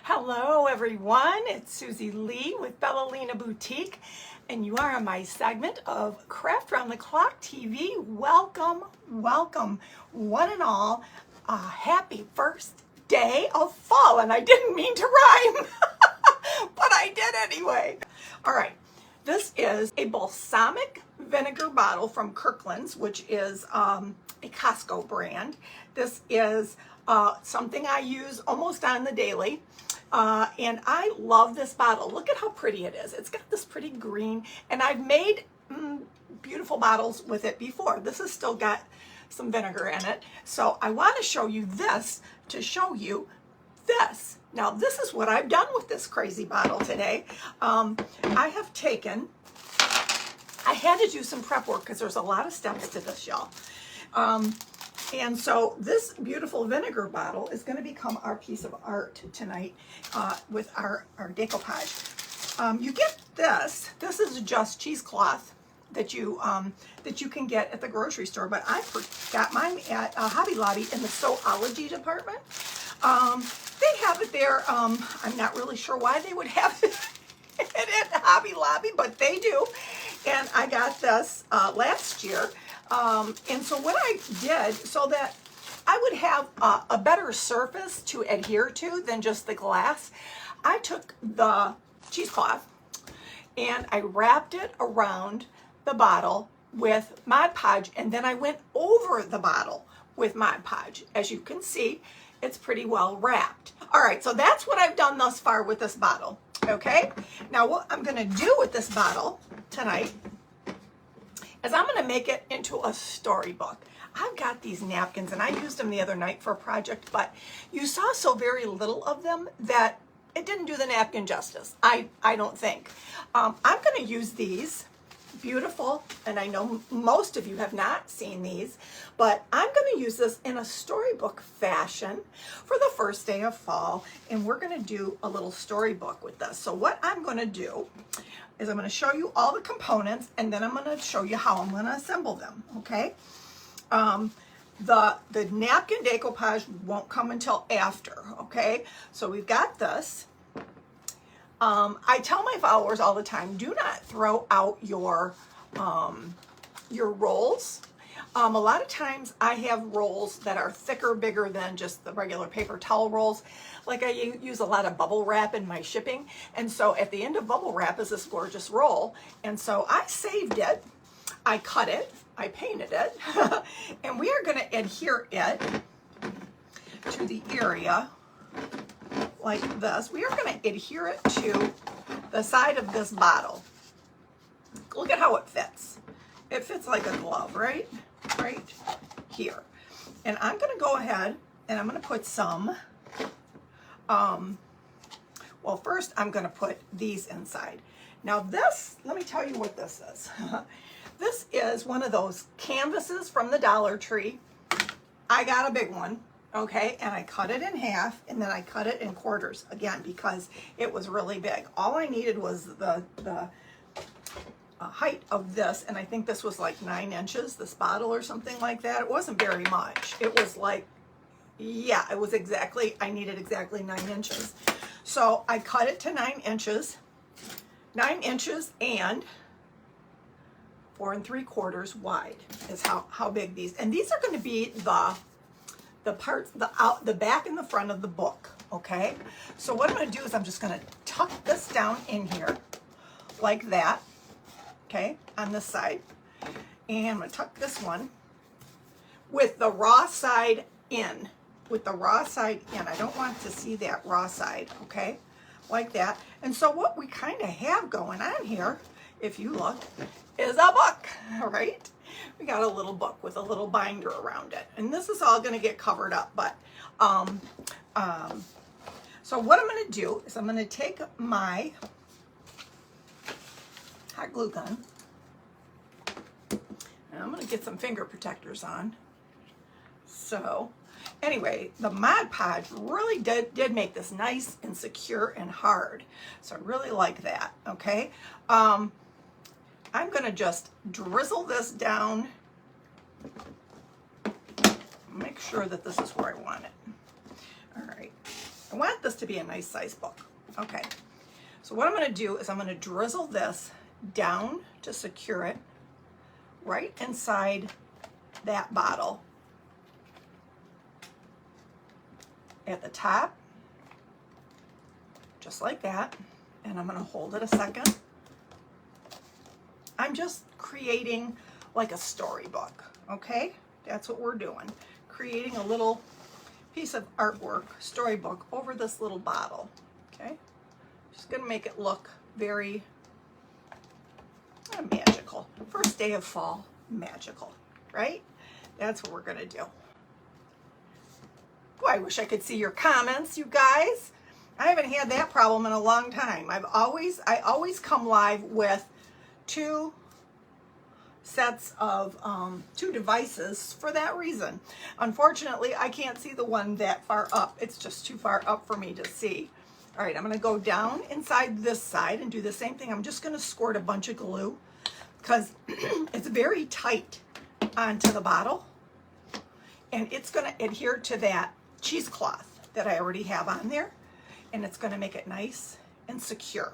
Hello everyone, it's Susie Lee with Bellalina Boutique, and you are on my segment of Craft Round the Clock TV. Welcome, welcome, one and all. Happy first day of fall, and I didn't mean to rhyme, but I did anyway. All right, this is a balsamic vinegar bottle from Kirkland's, which is a Costco brand. This is something I use almost on the daily. And I love this bottle. Look at how pretty it is. It's got this pretty green, and I've made beautiful bottles with it before. This has still got some vinegar in it. So I want to show you this to show you this. Now this is what I've done with this crazy bottle today. I had to do some prep work because there's a lot of steps to this, y'all. And so this beautiful vinegar bottle is going to become our piece of art tonight with our decoupage. You get this. This is just cheesecloth that you can get at the grocery store, but I got mine at Hobby Lobby in the Sewology department. They have it there. I'm not really sure why they would have it at Hobby Lobby, but they do. And I got this last year. And so what I did, so that I would have a better surface to adhere to than just the glass, I took the cheesecloth and I wrapped it around the bottle with Mod Podge, and then I went over the bottle with Mod Podge. As you can see, it's pretty well wrapped. All right, so that's what I've done thus far with this bottle. Okay, now what I'm going to do with this bottle tonight is I'm going to make it into a storybook. I've got these napkins, and I used them the other night for a project, but you saw so very little of them that it didn't do the napkin justice, I don't think. I'm going to use these beautiful, and I know most of you have not seen these, but I'm going to use this in a storybook fashion for the first day of fall, and we're going to do a little storybook with this. So what I'm going to do is I'm going to show you all the components, and then I'm going to show you how I'm going to assemble them, okay? The napkin decoupage won't come until after, okay? So we've got this. I tell my followers all the time, do not throw out your rolls. A lot of times I have rolls that are thicker, bigger than just the regular paper towel rolls. Like I use a lot of bubble wrap in my shipping. And so at the end of bubble wrap is this gorgeous roll. And so I saved it, I cut it, I painted it, and we are going to adhere it to the area like this. We are going to adhere it to the side of this bottle. Look at how it fits. It fits like a glove, right? Right here. And I'm going to go ahead and I'm going to put some, well, first I'm going to put these inside. Now this, let me tell you what this is. This is one of those canvases from the Dollar Tree. I got a big one, okay, and I cut it in half, and then I cut it in quarters again because it was really big. All I needed was the height of this, and I think this was like 9 inches, this bottle or something like that. It wasn't very much. It was like, yeah, it was exactly, I needed exactly 9 inches. So I cut it to 9 inches, 9 inches and 4 3/4 wide is how big these, and these are going to be the parts, the back and the front of the book, okay? So what I'm going to do is I'm just going to tuck this down in here like that, okay, on this side, and I'm going to tuck this one with the raw side in, I don't want to see that raw side, okay, like that. And so what we kind of have going on here, if you look, is a book, right? We got a little book with a little binder around it, and this is all going to get covered up. But so what I'm going to do is I'm going to take my hot glue gun, and I'm going to get some finger protectors on. So anyway, the Mod Podge really did make this nice and secure and hard, so I really like that. Okay, I'm going to just drizzle this down. Make sure that this is where I want it. All right. I want this to be a nice size book. Okay, so what I'm going to do is I'm going to drizzle this down to secure it right inside that bottle at the top, just like that. And I'm going to hold it a second. I'm just creating like a storybook, okay? That's what we're doing. Creating a little piece of artwork, storybook, over this little bottle, okay? Just gonna make it look very magical. First day of fall, magical, right? That's what we're gonna do. Boy, I wish I could see your comments, you guys. I haven't had that problem in a long time. I always come live with two sets of two devices for that reason. Unfortunately, I can't see the one that far up. It's just too far up for me to see. All right, I'm gonna go down inside this side and do the same thing. I'm just gonna squirt a bunch of glue because it's very tight onto the bottle, and it's gonna adhere to that cheesecloth that I already have on there, and it's gonna make it nice and secure.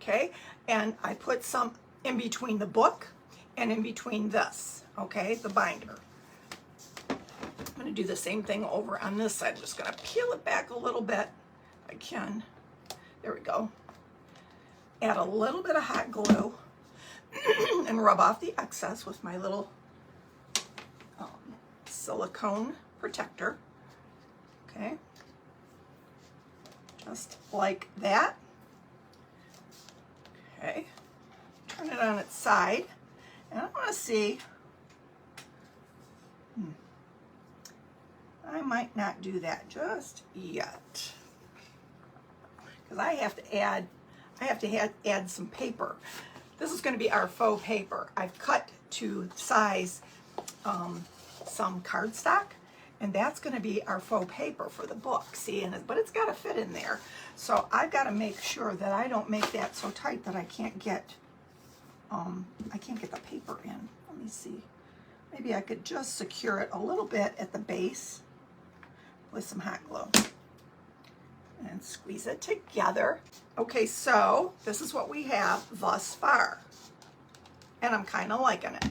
Okay, and I put some in between the book and in between this, okay, the binder. I'm going to do the same thing over on this side. I'm just going to peel it back a little bit. I can. There we go. Add a little bit of hot glue and rub off the excess with my little silicone protector. Okay, just like that. Okay. Turn it on its side, and I want to see, I might not do that just yet, because I have to add some paper. This is going to be our faux paper. I've cut to size some cardstock, and that's going to be our faux paper for the book. See, but it's got to fit in there, so I've got to make sure that I don't make that so tight that I can't get the paper in. Let me see. Maybe I could just secure it a little bit at the base with some hot glue and squeeze it together. Okay, so this is what we have thus far, and I'm kind of liking it,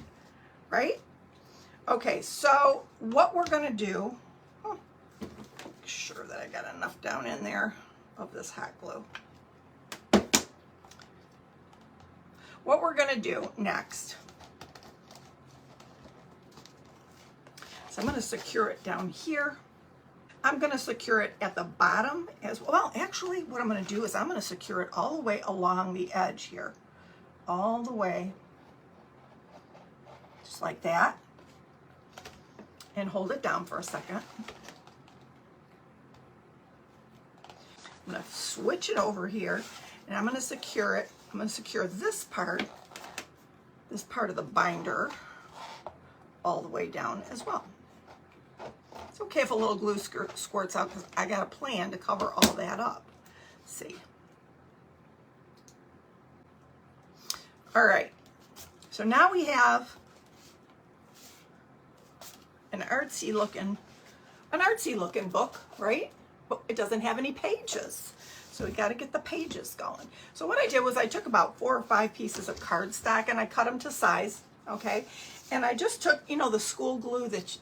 right? Okay, so what we're gonna do, make sure that I got enough down in there of this hot glue. What we're going to do next, so I'm going to secure it down here. I'm going to secure it at the bottom as well. Actually, what I'm going to do is I'm going to secure it all the way along the edge here, all the way, just like that, and hold it down for a second. I'm going to switch it over here, and I'm going to secure it. I'm going to secure this part of the binder all the way down as well. It's okay if a little glue squirts out, because I got a plan to cover all that up. Let's see. All right, so now we have an artsy looking book, right? But it doesn't have any pages. So we got to get the pages going. So what I did was I took about 4 or 5 pieces of cardstock and I cut them to size, okay? And I just took, you know, the school glue that's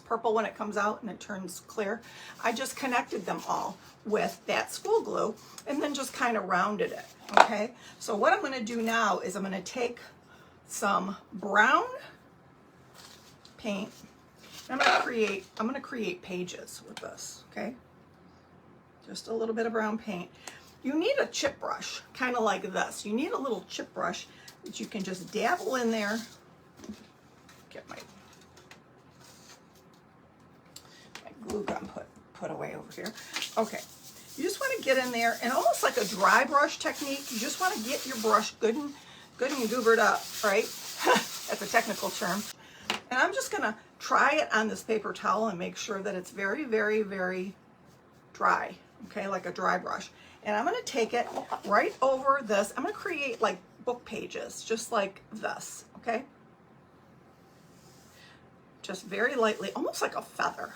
purple when it comes out and it turns clear. I just connected them all with that school glue and then just kind of rounded it, okay? So what I'm going to do now is I'm going to take some brown paint. I'm going to create pages with this, okay? Just a little bit of brown paint. You need a chip brush, kind of like this. You need a little chip brush that you can just dabble in there. Get my glue gun put away over here. Okay, you just want to get in there, and almost like a dry brush technique, you just want to get your brush good and goobered up, right? That's a technical term. And I'm just gonna try it on this paper towel and make sure that it's very, very, very dry, okay, like a dry brush. And I'm gonna take it right over this. I'm gonna create like book pages, just like this, okay? Just very lightly, almost like a feather.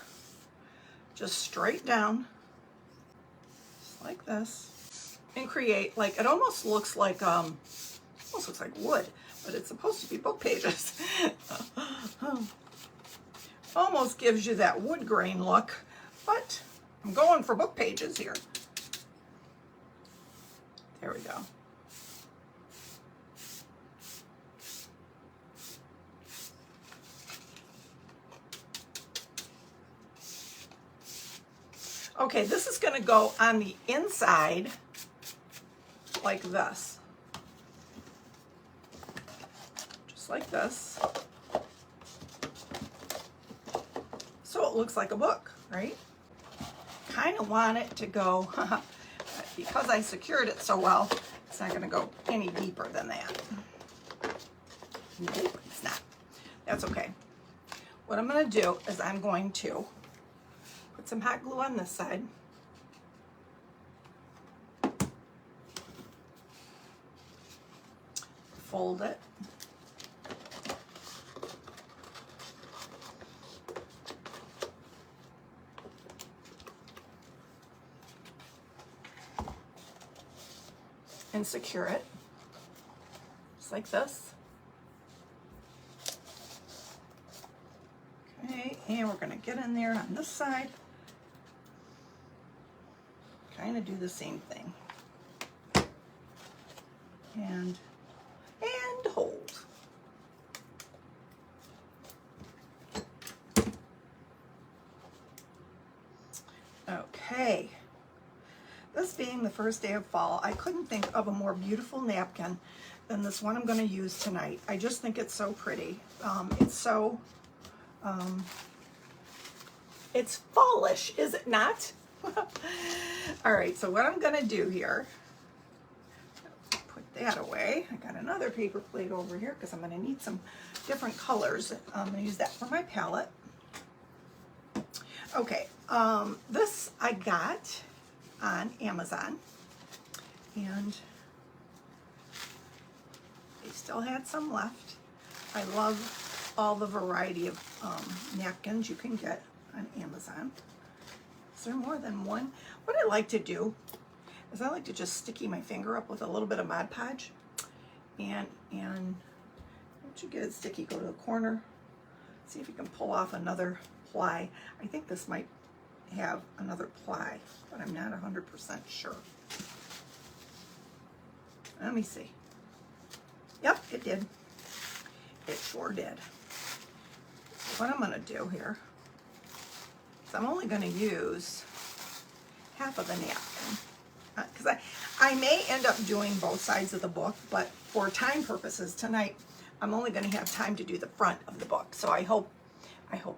just straight down, just like this, and create, like, it almost looks like wood, but it's supposed to be book pages. Almost gives you that wood grain look, but I'm going for book pages here. There we go. Okay, this is going to go on the inside like this. Just like this. So it looks like a book, right? Kind of want it to go, because I secured it so well, it's not going to go any deeper than that. Nope, it's not. That's okay. What I'm going to do is I'm going to put some hot glue on this side. Fold it. And secure it, just like this. Okay, and we're going to get in there on this side. Kind of do the same thing. And hold. Okay. This being the first day of fall, I couldn't think of a more beautiful napkin than this one I'm going to use tonight. I just think it's so pretty. It's so, it's fallish, is it not? All right, so what I'm going to do here, put that away. I got another paper plate over here because I'm going to need some different colors. I'm going to use that for my palette. Okay, this I got on Amazon, and they still had some left. I love all the variety of napkins you can get on Amazon. Is there more than one? What I like to do is I like to just sticky my finger up with a little bit of Mod Podge, and once you get it sticky, go to the corner, see if you can pull off another ply. I think this might have another ply, but I'm not 100% sure. Let me see. Yep, it did. It sure did. What I'm going to do here is I'm only going to use half of the napkin, because I may end up doing both sides of the book, but for time purposes tonight, I'm only going to have time to do the front of the book. So I hope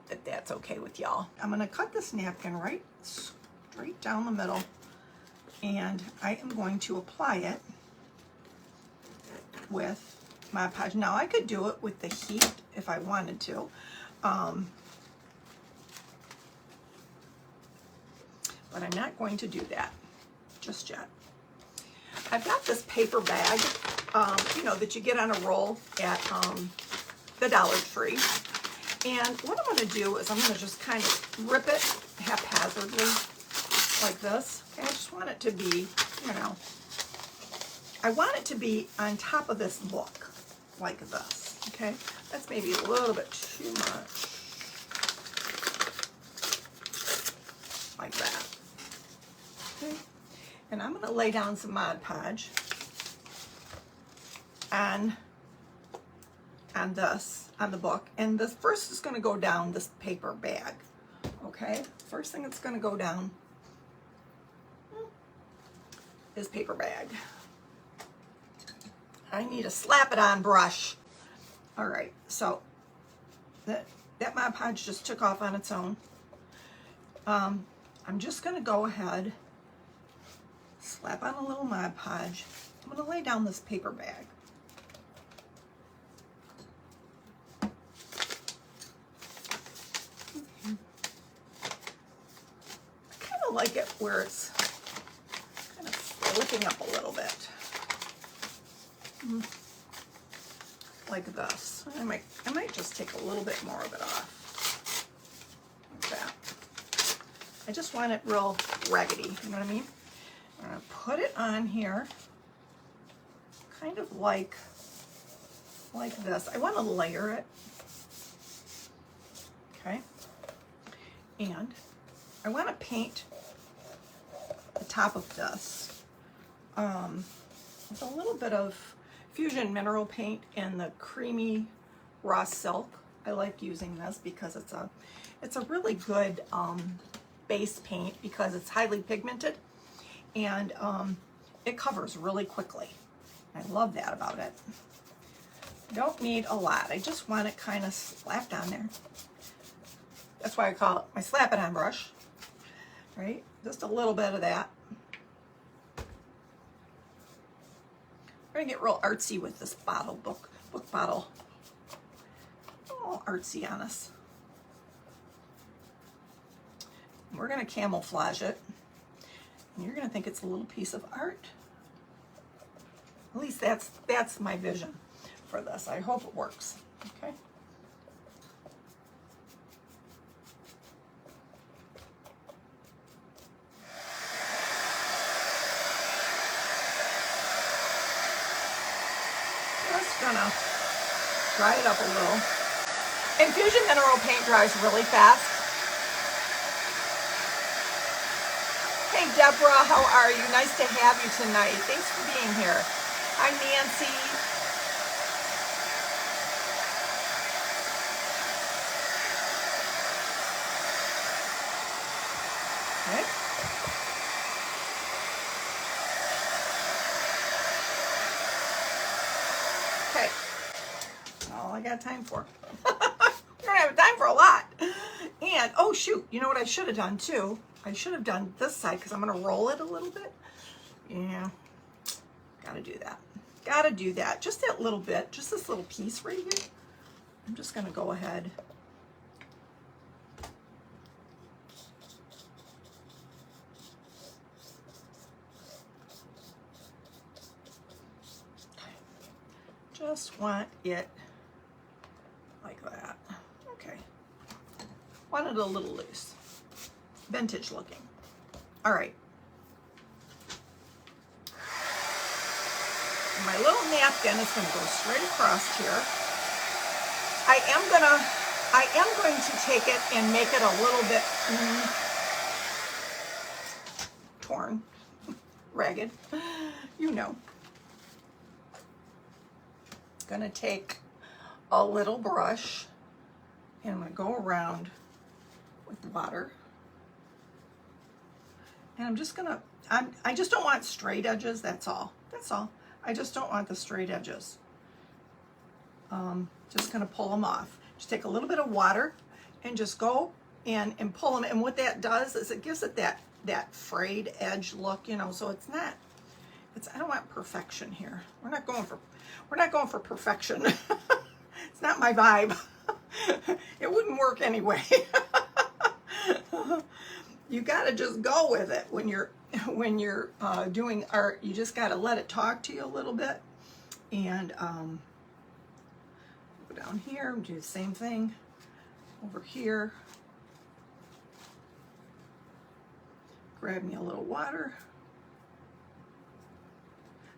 that that's okay with y'all. I'm going to cut this napkin right straight down the middle, and I am going to apply it with Mod Podge. Now I could do it with the heat if I wanted to, but I'm not going to do that just yet. I've got this paper bag, you know, that you get on a roll at the Dollar Tree. And what I'm going to do is I'm going to just kind of rip it haphazardly like this. Okay, I just want it to be, you know, I want it to be on top of this book like this. Okay, that's maybe a little bit too much. Like that. Okay, and I'm going to lay down some Mod Podge on this, on the book, and this first is going to go down this paper bag. Okay, first thing that's going to go down is paper bag. I need a slap it on brush. All right, so that Mod Podge just took off on its own. I'm just going to go ahead, slap on a little Mod Podge. I'm going to lay down this paper bag. Like it where it's kind of slipping up a little bit, like this. I might just take a little bit more of it off, like that. I just want it real raggedy, you know what I mean? I'm gonna put it on here, kind of like this. I want to layer it, okay? And I want to paint the top of this with a little bit of Fusion Mineral Paint in the creamy raw silk. I like using this because it's a really good base paint because it's highly pigmented and it covers really quickly. I love that about it. Don't need a lot. I just want it kind of slapped on there. That's why I call it my slap it on brush, right? Just a little bit of that. We're gonna get real artsy with this bottle, book bottle. All artsy on us. We're gonna camouflage it. And you're gonna think it's a little piece of art. At least that's my vision for this. I hope it works, okay? Just gonna dry it up a little. And Fusion Mineral Paint dries really fast. Hey Deborah, how are you? Nice to have you tonight. Thanks for being here. Hi Nancy. Okay. Okay. That's all I got time for. I don't have time for a lot. And, oh shoot, you know what I should have done too? I should have done this side because I'm going to roll it a little bit. Yeah, got to do that. Got to do that. Just that little bit, just this little piece right here. I'm just going to go ahead. Just want it like that. Okay. Want it a little loose. Vintage looking. All right. My little napkin is going to go straight across here. I am going to take it and make it a little bit torn, ragged, you know. Going to take a little brush and I'm going to go around with water. And I'm just going to, I just don't want straight edges, that's all. That's all. I just don't want the straight edges. Just going to pull them off. Just take a little bit of water and just go and pull them. And what that does is it gives it that frayed edge look, you know, so it's not, I don't want perfection here. We're not going for perfection. It's not my vibe. It wouldn't work anyway. You got to just go with it when you're doing art. You just got to let it talk to you a little bit. And go down here and do the same thing over here. Grab me a little water.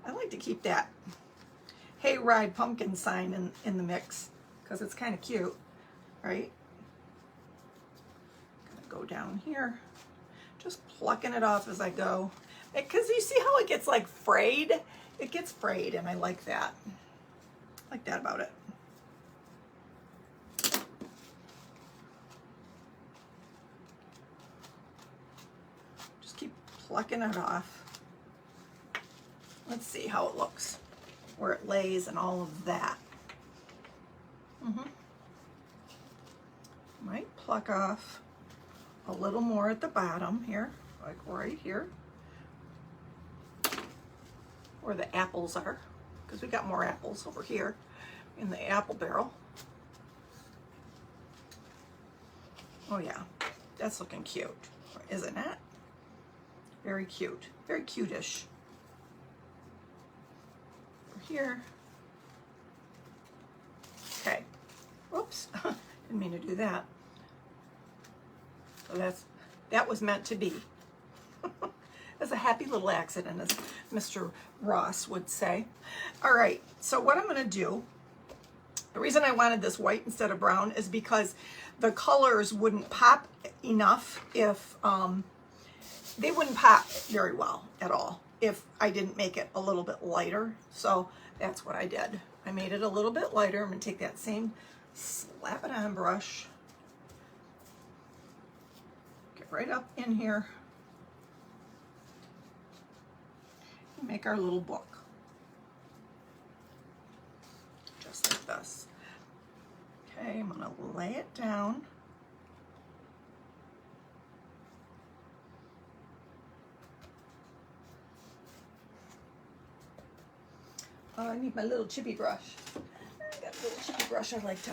I like to keep that hayride pumpkin sign in the mix because it's kind of cute, right? Gonna go down here, just plucking it off as I go. Because you see how it gets like frayed? It gets frayed and I like that. I like that about it. Just keep plucking it off. Let's see how it looks, where it lays and all of that. Might pluck off a little more at the bottom here, like right here, where the apples are, because we got more apples over here in the apple barrel. Oh yeah, that's looking cute, isn't it? Very cute, very cute-ish. Here. Okay. Whoops. Didn't mean to do that. So That was meant to be. It's a happy little accident, as Mr. Ross would say. All right, so what I'm gonna do, the reason I wanted this white instead of brown is because the colors wouldn't pop enough if, they wouldn't pop very well at all if I didn't make it a little bit lighter. So that's what I did. I made it a little bit lighter. I'm gonna take that same slap it on brush, get right up in here, and make our little book. Just like this. Okay, I'm gonna lay it down. Oh, I need my little chippy brush. I got a little chippy brush. I like to,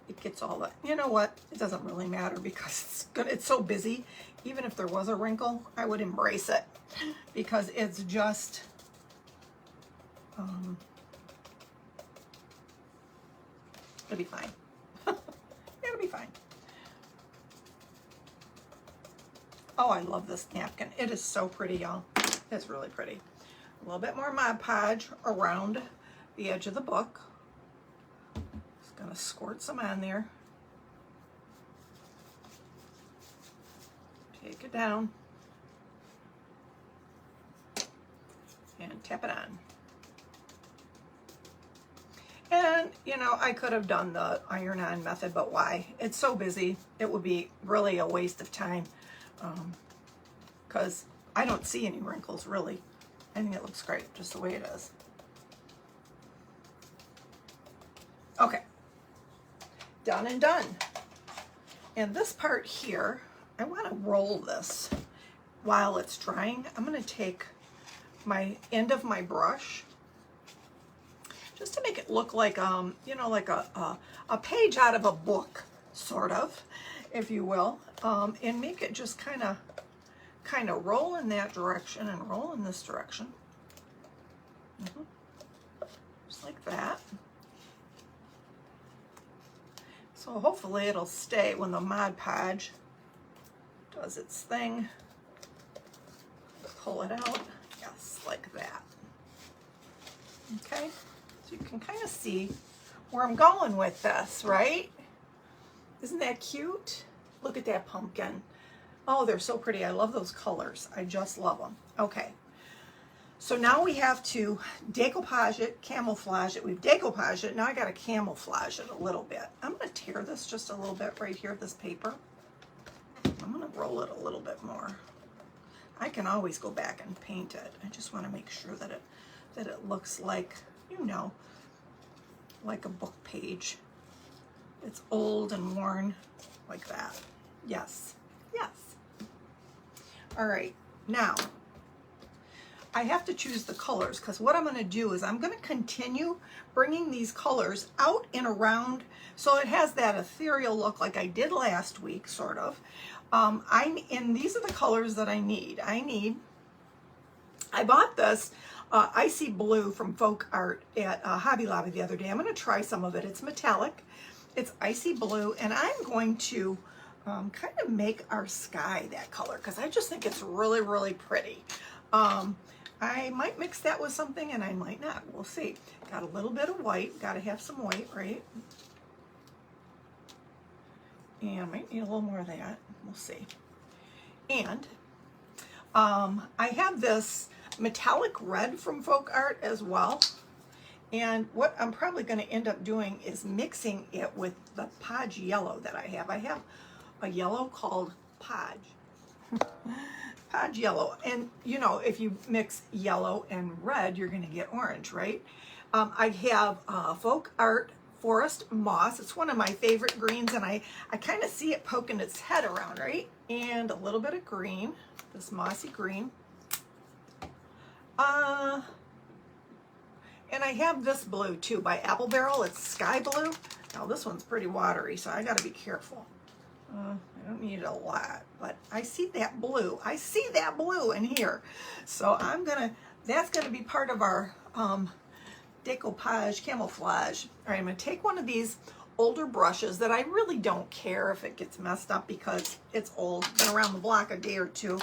it gets all that. You know what? It doesn't really matter because it's so busy. Even if there was a wrinkle, I would embrace it because it's just, it'll be fine. It'll be fine. Oh, I love this napkin. It is so pretty, y'all. It's really pretty. A little bit more Mod Podge around the edge of the book. Just gonna squirt some on there. Take it down. And tap it on. And, you know, I could have done the iron-on method, but why? It's so busy. It would be really a waste of time because I don't see any wrinkles, really. I think it looks great, just the way it is. Okay, done and done. And this part here, I want to roll this while it's drying. I'm going to take my end of my brush just to make it look like, you know, like a page out of a book, sort of, if you will, and make it just kind of roll in that direction and roll in this direction. Just like that. So hopefully it'll stay when the Mod Podge does its thing. Pull it out. Yes, like that. Okay, so you can kind of see where I'm going with this, right? Isn't that cute? Look at that pumpkin. Oh, they're so pretty. I love those colors. I just love them. Okay. So now we have to decoupage it, camouflage it. We've decoupaged it. Now I got to camouflage it a little bit. I'm going to tear this just a little bit right here, this paper. I'm going to roll it a little bit more. I can always go back and paint it. I just want to make sure that it looks like, you know, like a book page. It's old and worn like that. Yes. Yes. All right, now I have to choose the colors because what I'm going to do is I'm going to continue bringing these colors out and around so it has that ethereal look like I did last week, sort of. And these are the colors that I need. I bought this icy blue from Folk Art at Hobby Lobby the other day. I'm going to try some of it. It's metallic. It's icy blue, and I'm going to kind of make our sky that color because I just think it's really, really pretty. I might mix that with something and I might not. We'll see. Got a little bit of white. Got to have some white, right? And I might need a little more of that. We'll see. And I have this metallic red from Folk Art as well. And what I'm probably going to end up doing is mixing it with the Podge yellow that I have. I have a yellow called Podge. Podge yellow. And you know, if you mix yellow and red, you're going to get orange, right? I have Folk Art Forest Moss. It's one of my favorite greens, and I kind of see it poking its head around, right? And a little bit of green, this mossy green. And I have this blue too by Apple Barrel. It's sky blue. Now this one's pretty watery, so I got to be careful. I don't need a lot, but I see that blue. I see that blue in here. So that's gonna be part of our decoupage camouflage. All right, I'm gonna take one of these older brushes that I really don't care if it gets messed up because it's old, been around the block a day or two.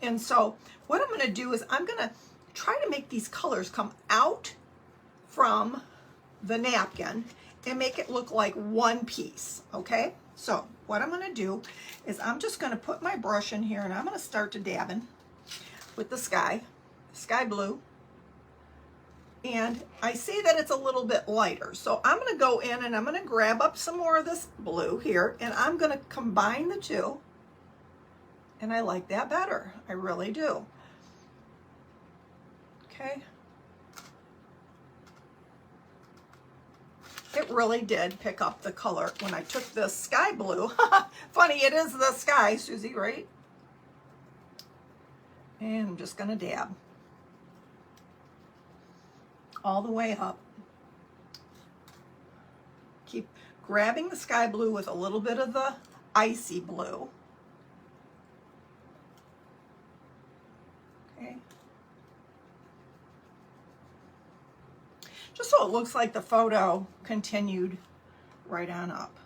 And so what I'm gonna do is I'm gonna try to make these colors come out from the napkin and make it look like one piece, okay? So what I'm gonna do is I'm just gonna put my brush in here and I'm gonna start to dabbing with the sky blue. And I see that it's a little bit lighter. So I'm gonna go in and I'm gonna grab up some more of this blue here and I'm gonna combine the two. And I like that better, I really do. Okay. It really did pick up the color when I took this sky blue. Funny, it is the sky, Susie, right? And I'm just gonna dab all the way up. Keep grabbing the sky blue with a little bit of the icy blue. Okay. Just so it looks like the photo continued right on up.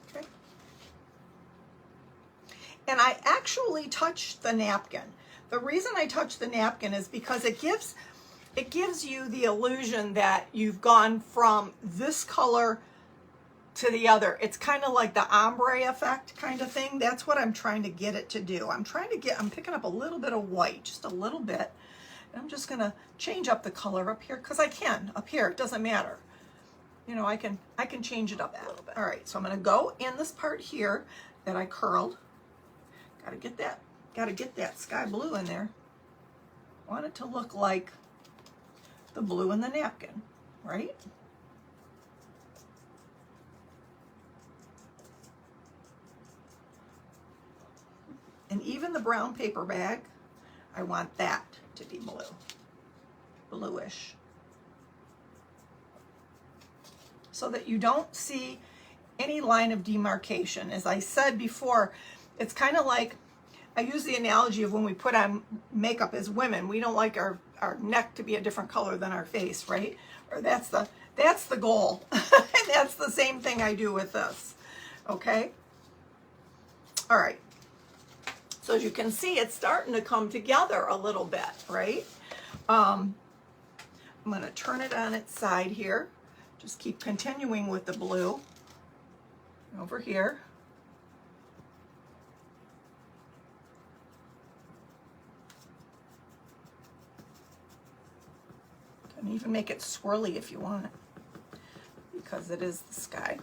Okay. And I actually touched the napkin. The reason I touched the napkin is because it gives you the illusion that you've gone from this color to the other. It's kind of like the ombre effect kind of thing. That's what I'm trying to get it to do. I'm picking up a little bit of white, just a little bit. And I'm just gonna change up the color up here because I can up here, it doesn't matter. You know, I can change it up a little bit. All right, so I'm gonna go in this part here that I curled. Gotta get that sky blue in there. I want it to look like the blue in the napkin, right? And even the brown paper bag, I want that to be blue, bluish. So that you don't see any line of demarcation. As I said before, it's kind of like, I use the analogy of when we put on makeup as women, we don't like our neck to be a different color than our face, right? Or that's the goal. And that's the same thing I do with this, okay? All right. So as you can see, it's starting to come together a little bit, right? I'm gonna turn it on its side here. Just keep continuing with the blue over here. And even make it swirly if you want, because it is the sky.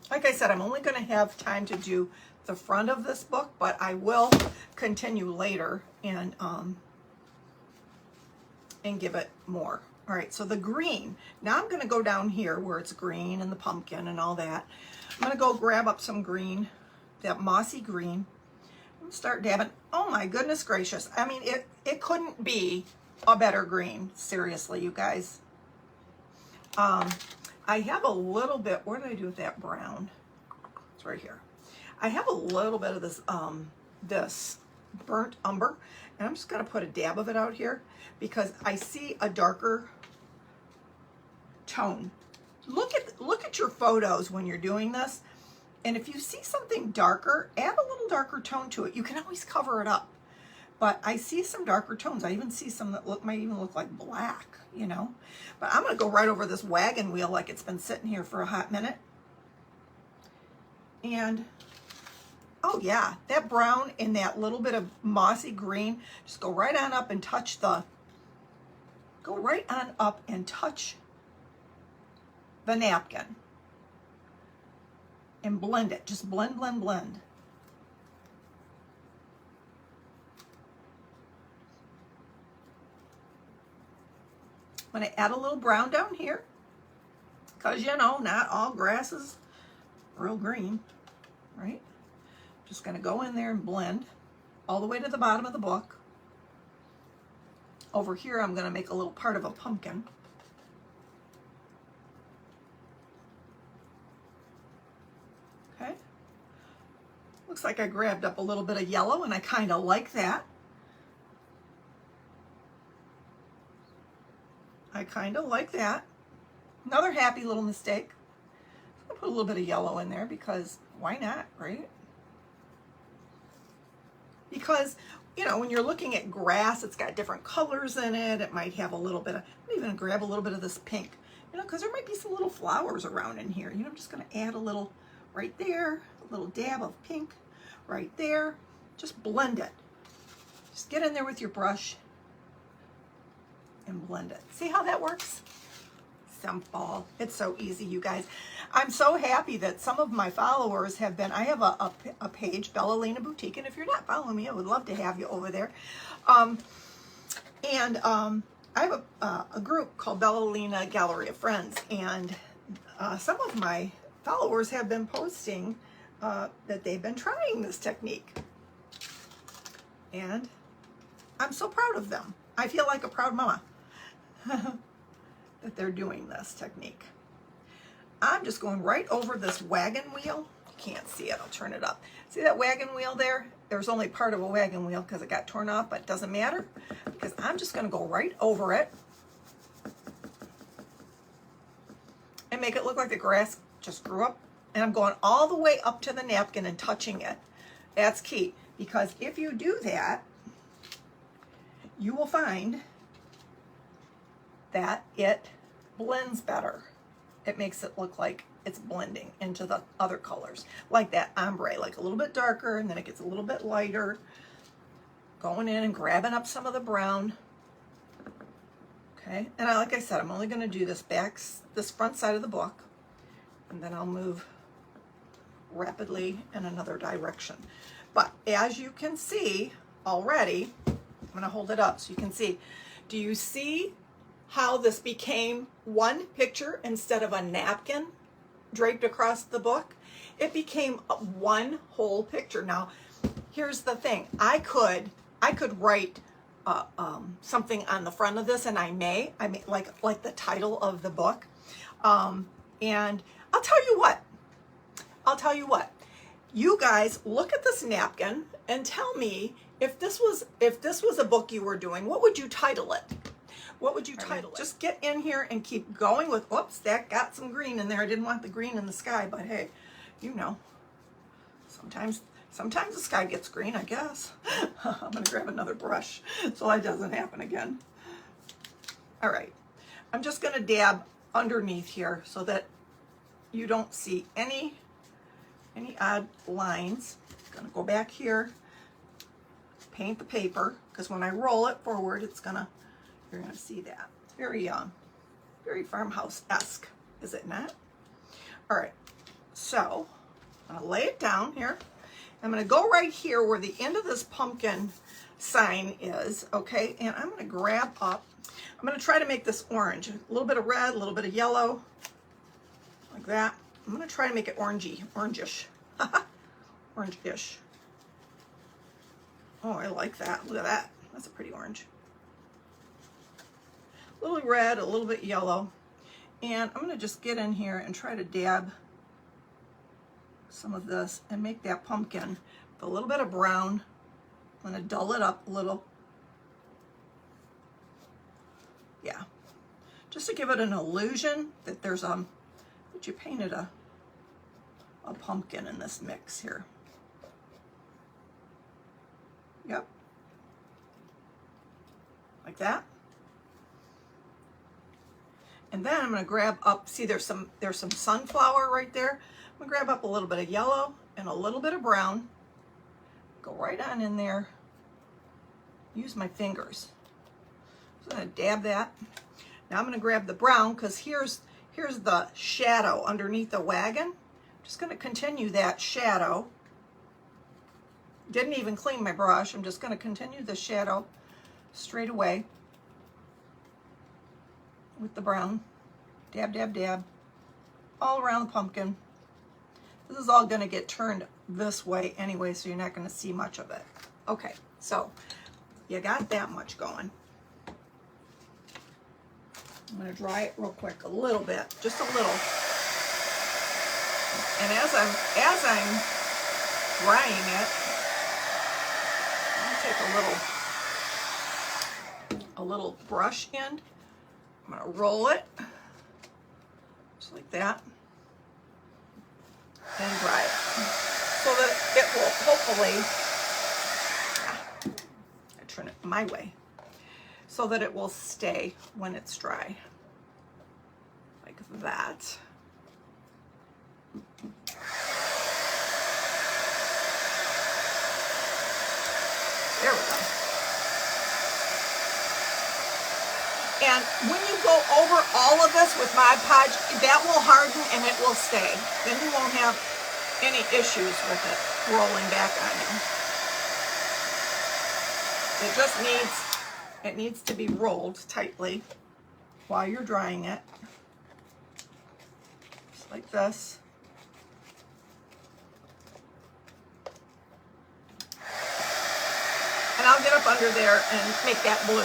Like I said, I'm only going to have time to do the front of this book, but I will continue later and give it more. All right, so the green. Now I'm going to go down here where it's green and the pumpkin and all that. I'm going to go grab up some green, that mossy green. I'm going to start dabbing. Oh my goodness gracious. I mean, it couldn't be a better green. Seriously, you guys. I have a little bit, what did I do with that brown? It's right here. I have a little bit of this, this burnt umber, and I'm just gonna put a dab of it out here because I see a darker tone. Look at your photos when you're doing this, and if you see something darker, add a little darker tone to it. You can always cover it up, but I see some darker tones. I even see some that might even look like black, you know. But I'm gonna go right over this wagon wheel like it's been sitting here for a hot minute. And oh yeah, that brown and that little bit of mossy green, just go right on up and touch the napkin and blend it. Just blend, blend, blend. I'm going to add a little brown down here because, you know, not all grass is real green, right? Just going to go in there and blend all the way to the bottom of the book. Over here, I'm going to make a little part of a pumpkin. Okay. Looks like I grabbed up a little bit of yellow, and I kind of like that. I kind of like that. Another happy little mistake. I'll put a little bit of yellow in there because why not, right? Because, you know, when you're looking at grass, it's got different colors in it. It might have a little bit of, I'm even gonna grab a little bit of this pink, you know, because there might be some little flowers around in here. You know, I'm just gonna add a little right there, a little dab of pink right there. Just blend it. Just get in there with your brush and blend it. See how that works? Simple. It's so easy, you guys. I'm so happy that some of my followers have been, I have a page, Bella Lena Boutique, and if you're not following me, I would love to have you over there. I have a group called Bella Lena Gallery of Friends, and some of my followers have been posting that they've been trying this technique. And I'm so proud of them. I feel like a proud mama that they're doing this technique. I'm just going right over this wagon wheel. You can't see it, I'll turn it up. See that wagon wheel there? There's only part of a wagon wheel because it got torn off, but it doesn't matter because I'm just gonna go right over it and make it look like the grass just grew up. And I'm going all the way up to the napkin and touching it. That's key, because if you do that, you will find that it blends better. It makes it look like it's blending into the other colors, like that ombre, like a little bit darker, and then it gets a little bit lighter. Going in and grabbing up some of the brown. Okay, and like I said, I'm only going to do this front side of the book, and then I'll move rapidly in another direction. But as you can see already, I'm going to hold it up so you can see. Do you see how this became one picture instead of a napkin draped across the book? It became one whole picture. Now, here's the thing. I could write something on the front of this, and I mean, like the title of the book. And I'll tell you what. You guys look at this napkin and tell me if this was a book you were doing, what would you title it? What would you title it? Just get in here and keep going with, oops, that got some green in there. I didn't want the green in the sky, but hey, you know, sometimes the sky gets green, I guess. I'm gonna grab another brush so that doesn't happen again. All right, I'm just gonna dab underneath here so that you don't see any odd lines. I'm gonna go back here, paint the paper, because when I roll it forward, you're gonna see that. Very farmhouse-esque, is it not? All right, so I'm gonna lay it down here. I'm gonna go right here where the end of this pumpkin sign is, okay? And I'm gonna grab up, I'm gonna try to make this orange. A little bit of red, a little bit of yellow, like that. I'm gonna try to make it orangish. Orange-ish. Oh, I like that. Look at that. That's a pretty orange. A little red, a little bit yellow. And I'm gonna just get in here and try to dab some of this and make that pumpkin with a little bit of brown. I'm gonna dull it up a little. Yeah, just to give it an illusion that there's that you painted a pumpkin in this mix here. Yep, like that. And then I'm gonna grab up, see there's some sunflower right there. I'm gonna grab up a little bit of yellow and a little bit of brown. Go right on in there. Use my fingers. So I'm gonna dab that. Now I'm gonna grab the brown, because here's the shadow underneath the wagon. I'm just gonna continue that shadow. Didn't even clean my brush. I'm just gonna continue the shadow straight away with the brown. Dab, dab, dab. All around the pumpkin. This is all gonna get turned this way anyway, so you're not gonna see much of it. Okay, so you got that much going. I'm gonna dry it real quick, a little bit, just a little. And as I'm drying it, I'll take a little brush end. I'm going to roll it just like that and dry it so that it will hopefully, I turn it my way, so that it will stay when it's dry, like that. There we go. And when you go over all of this with Mod Podge, that will harden and it will stay. Then you won't have any issues with it rolling back on you. It just needs to be rolled tightly while you're drying it. Just like this. And I'll get up under there and make that blue,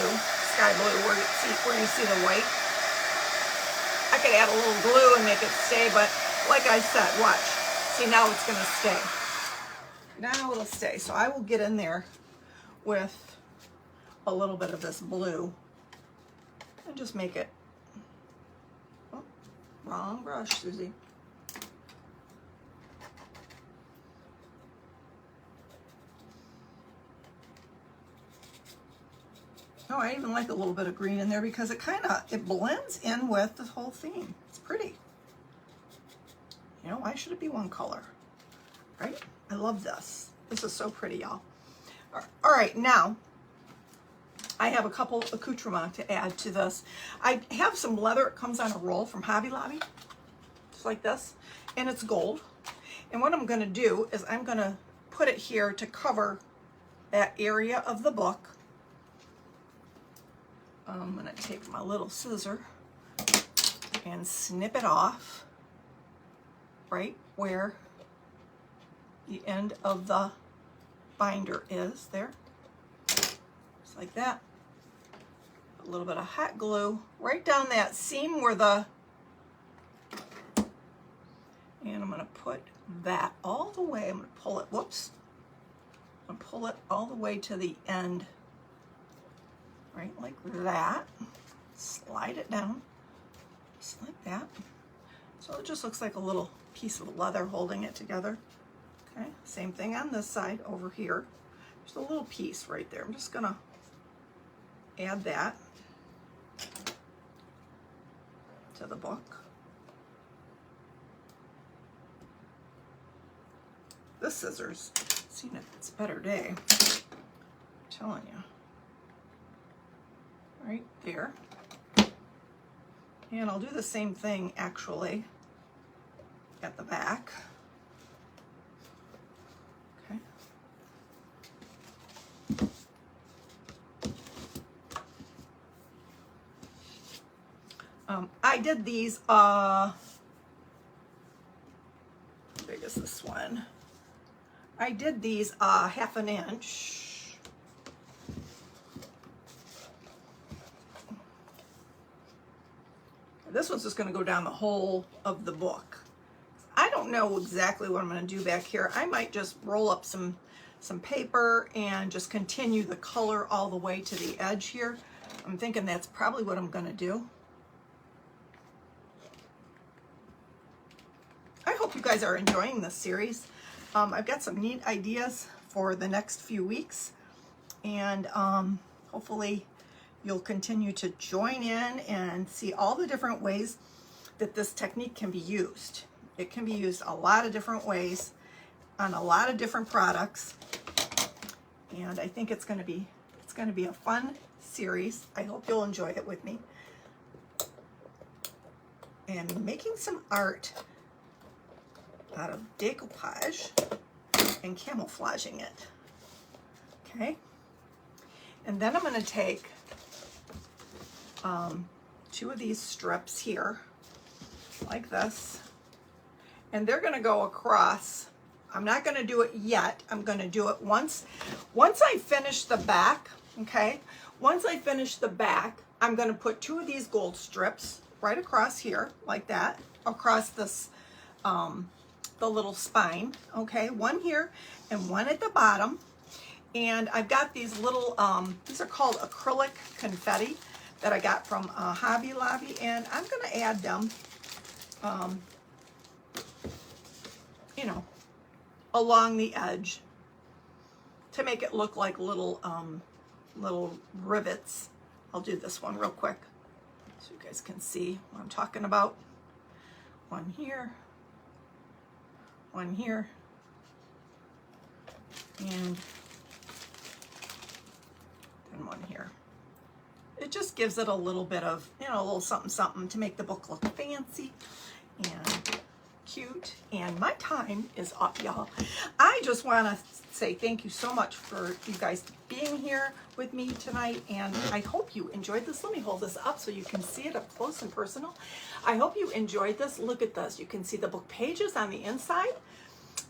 sky blue, where you see the white. I could add a little glue and make it stay, but like I said, watch. See, now it's gonna stay. Now it'll stay. So I will get in there with a little bit of this blue and just make it, oh, wrong brush, Susie. Oh, I even like a little bit of green in there because it blends in with the whole theme. It's pretty. You know, why should it be one color, right? I love this. This is so pretty, y'all. All right, now I have a couple accoutrements to add to this. I have some leather. It comes on a roll from Hobby Lobby, just like this, and it's gold. And what I'm gonna do is I'm gonna put it here to cover that area of the book. I'm gonna take my little scissor and snip it off right where the end of the binder is there, just like that. A little bit of hot glue right down that seam where and I'm gonna put that all the way. I'm gonna pull it, whoops. I'm gonna pull it all the way to the end. Right, like that. Slide it down, just like that. So it just looks like a little piece of leather holding it together. Okay, same thing on this side over here. Just a little piece right there. I'm just gonna add that to the book. This scissors, seen its better day, I'm telling you. Right there. And I'll do the same thing actually at the back. Okay. I did these, how big is this one? I did these 1/2 inch. This one's just going to go down the whole of the book. I don't know exactly what I'm going to do back here. I might just roll up some paper and just continue the color all the way to the edge here. I'm thinking that's probably what I'm going to do. I hope you guys are enjoying this series. I've got some neat ideas for the next few weeks, and hopefully you'll continue to join in and see all the different ways that this technique can be used. It can be used a lot of different ways on a lot of different products, and I think it's going to be a fun series. I hope you'll enjoy it with me. And making some art out of decoupage and camouflaging it. Okay, and then I'm going to take 2 of these strips here, like this, and they're going to go across. I'm not going to do it yet. I'm going to do it once I finish the back. Okay, once I finish the back, I'm going to put 2 of these gold strips right across here, like that, across this the little spine, okay? One here and one at the bottom. And I've got these little, these are called acrylic confetti that I got from Hobby Lobby, and I'm gonna add them, you know, along the edge to make it look like little rivets. I'll do this one real quick so you guys can see what I'm talking about. One here, and then one here. It just gives it a little bit of, you know, a little something something to make the book look fancy and cute. And my time is up, y'all. I just want to say thank you so much for you guys being here with me tonight, and I hope you enjoyed this. Let me hold this up so you can see it up close and personal. I hope you enjoyed this. Look at this. You can see the book pages on the inside,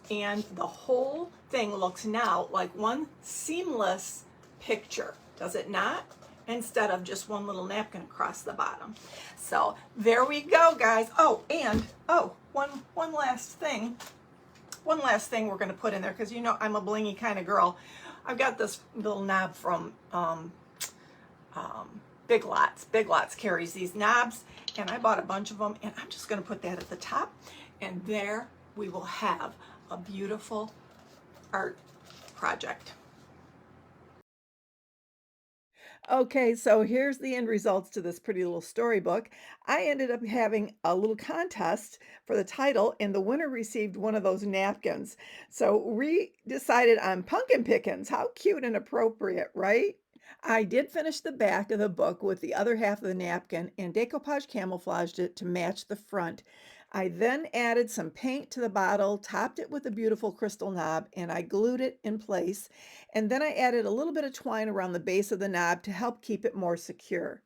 and the whole thing looks now like one seamless picture, does it not? Instead of just one little napkin across the bottom. So there we go, guys. Oh, and one last thing we're going to put in there, because you know I'm a blingy kind of girl. I've got this little knob from Big Lots. Big Lots carries these knobs, and I bought a bunch of them, and I'm just going to put that at the top, and there we will have a beautiful art project. Okay, so here's the end results to this pretty little storybook. I ended up having a little contest for the title, and the winner received one of those napkins. So we decided on pumpkin pickings. How cute and appropriate, right? I did finish the back of the book with the other half of the napkin and decoupage camouflaged it to match the front. I then added some paint to the bottle, topped it with a beautiful crystal knob, and I glued it in place. And then I added a little bit of twine around the base of the knob to help keep it more secure.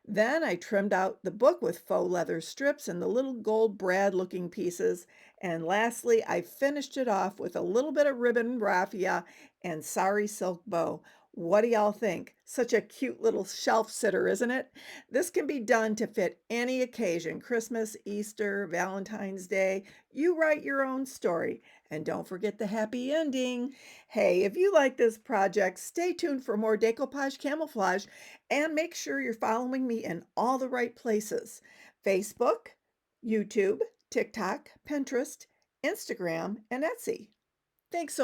Then I trimmed out the book with faux leather strips and the little gold brad looking pieces. And lastly, I finished it off with a little bit of ribbon raffia and sari silk bow. What do y'all think? Such a cute little shelf sitter, isn't it? This can be done to fit any occasion: Christmas, Easter, Valentine's Day. You write your own story. And don't forget the happy ending. Hey, if you like this project, stay tuned for more decoupage camouflage, and make sure you're following me in all the right places: Facebook, YouTube, TikTok, Pinterest, Instagram, and Etsy. Thanks so